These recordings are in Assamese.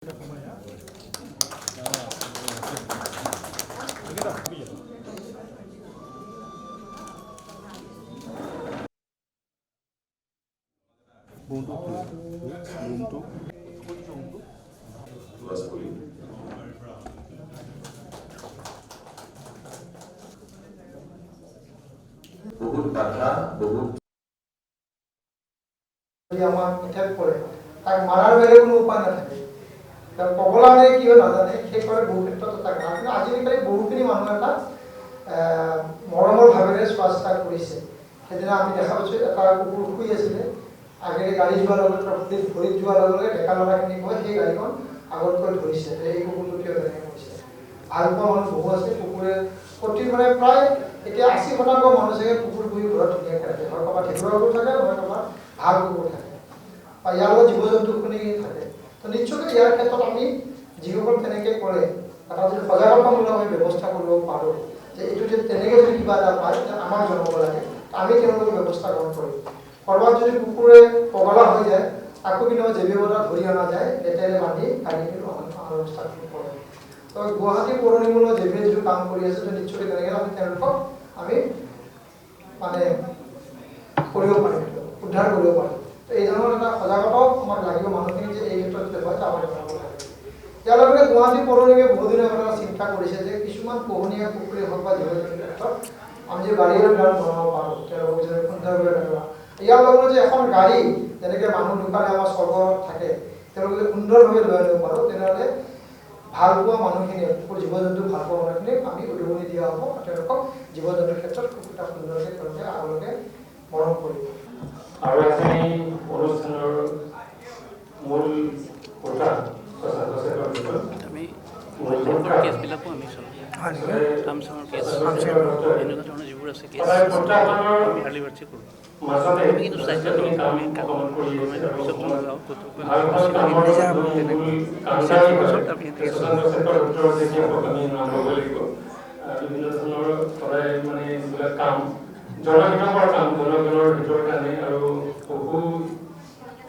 বহুত কথা বহুত আমার এটার পরে তাক মারার বেলে কোনো উপায় নাথাকে কারণ পগলা মানে কি হয় নাজানে সেই কৰে বহু ক্ষেত্ৰত তাক মাৰে কিন্তু আজিকালি বহুখিনি মানুহ এটা মৰমৰ ভাৱেৰে চোৱা চিতা কৰিছে সেইদিনা আমি দেখা পাইছোঁ এটা কুকুৰ শুই আছিলে আগেৰে গাড়ী যোৱাৰ লগে লগে ভৰিত যোৱাৰ লগে লগে ডেকা ল'ৰাখিনি গৈ সেই গাড়ীখন আগতকৈ ধৰিছে এই কুকুৰটো কিয় তেনেকৈ কৰিছে ভাল পোৱা মানুহ বহু আছে কুকুৰে প্ৰতি মানে প্ৰায় এতিয়া 80% মানুহ চাগে কুকুৰ পুহি ঘৰত ধুনীয়াকৈ ৰাখে হয় ক'ৰবাত ঠেকুৰা কুকুৰ থাকে নহয় ক'ৰবাত ভাল কুকুৰ থাকে বা ইয়াৰ লগত জীৱ জন্তুখিনি থাকে তো নিশ্চয়কৈ ইয়াৰ ক্ষেত্ৰত আমি যিসকল তেনেকৈ কৰে এটা যদি সজাগতামূলক আমি ব্যৱস্থা কৰিব পাৰোঁ যে এইটো যদি তেনেকৈ যদি কিবা এটা পায় তেতিয়া আমাক জনাব লাগে আমি তেওঁলোকৰ ব্যৱস্থা গ্ৰহণ কৰিম ক'ৰবাত যদি কুকুৰে পগলা হৈ যায় তাকো কিন্তু জেবিবতা ধৰি অনা যায় লেতেৰে বান্ধি গাড়ীখিনি অনুষ্ঠান কৰে তো গুৱাহাটী পৌৰ নিগমৰ জেবিয়ে যিটো কাম কৰি আছে তো নিশ্চয়কৈ তেনেকৈ আমি তেওঁলোকক আমি মানে কৰিব পাৰিম উদ্ধাৰ কৰিব পাৰিম এই ধৰণৰ এটা সজাগতাও আমাক লাগিব মানুহখিনি যে এই ক্ষেত্ৰত হয় আমাৰ জনাব লাগে ইয়াৰ লগে গুৱাহাটী পৌৰ নিগমে বহুদিনৰ আগতে চিন্তা কৰিছে যে কিছুমান পোহনীয়া কুকুৰে হওক বা জীৱ জন্তুৰ ক্ষেত্ৰত আমি যে গাড়ীৰ গান বনাব পাৰোঁ তেওঁলোকক যে সুন্দৰ কৰি ৰাখিব ইয়াৰ লগে যে এখন গাড়ী যেনেকৈ মানুহ ঢুকালে আমাৰ স্বৰ্গত থাকে তেওঁলোকে যদি সুন্দৰভাৱে লৈ আনিব পাৰোঁ তেনেহ'লে ভাল পোৱা মানুহখিনি জীৱ জন্তু ভাল পোৱা মানুহখিনিক আমি উদগনি দিয়া হ'ব তেওঁলোকক জীৱ জন্তুৰ ক্ষেত্ৰত কুকুৰটা সুন্দৰকৈ তেওঁলোকে আগলৈকে মৰম কৰিব আৰু আজি অনুষ্ঠানৰ মূল কথা আমি কেছবিলাকো আমি কামচামৰ কেছ এনেকুৱা ধৰণৰ যিবোৰ আছে কেছ আমি আৰ্লি বাৰ্ডছে কৰোঁ আমি কিন্তু স্বাস্থ্যটো আমি পিছত নাযাওঁ বিভিন্ন ধৰণৰ সদায় মানে যিবিলাক কাম জনহিতৰ কাম জনগণৰ হিতৰ কাৰণে আৰু পশু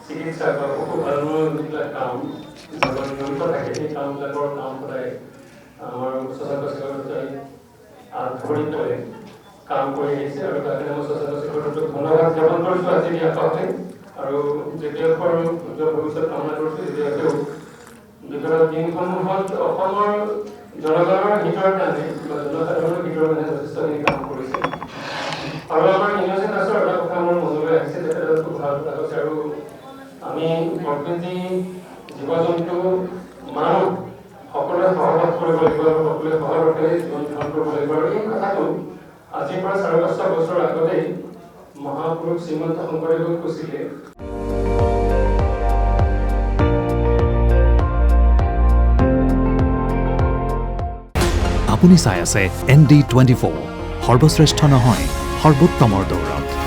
চিকিৎসা বা পশু পালনৰ যিবিলাক কাম জড়িত থাকে সেই কামবিলাকৰ কাম সদায় আমাৰ স্বচ্ছতা চেক্ৰেটাৰী ধৰি পেলাই কাম কৰি আহিছে আৰু তাৰ কাৰণে মই স্বচ্ছতা চেক্ৰেটাৰীক ধন্যবাদ জ্ঞাপন কৰিছোঁ আজি আশাতে আৰু যেতিয়াৰ ভৱিষ্যত কামনা কৰিছোঁ তেতিয়াও বিগত দিনসমূহত অসমৰ জনগণৰ হিতৰ কাৰণে বা জনসাধাৰণৰ হিতৰ কাৰণে যথেষ্টখিনি কাম কৰিছে আৰু আমাৰ ইনোচেণ্ট দাসৰ এটা কথা মোৰ মনলৈ আহিছে তেখেতে খুব ভাল কথা কৈছে আৰু আমি প্ৰকৃতি জীৱ জন্তু মানুহ সকলোৱে সহবাস কৰিব লাগিব আৰু সকলোৱে সহৰতে জীৱন ধাৰণ কৰিব লাগিব আৰু এই কথাটো আজিৰ পৰা ৫৫ বছৰ আগতেই মহাপুৰুষ শ্ৰীমন্ত শংকৰদেৱে কৈছিলে। আপুনি চাই আছে ND24 সৰ্বশ্ৰেষ্ঠ নহয় সৰ্বোত্তমৰ দৌৰত।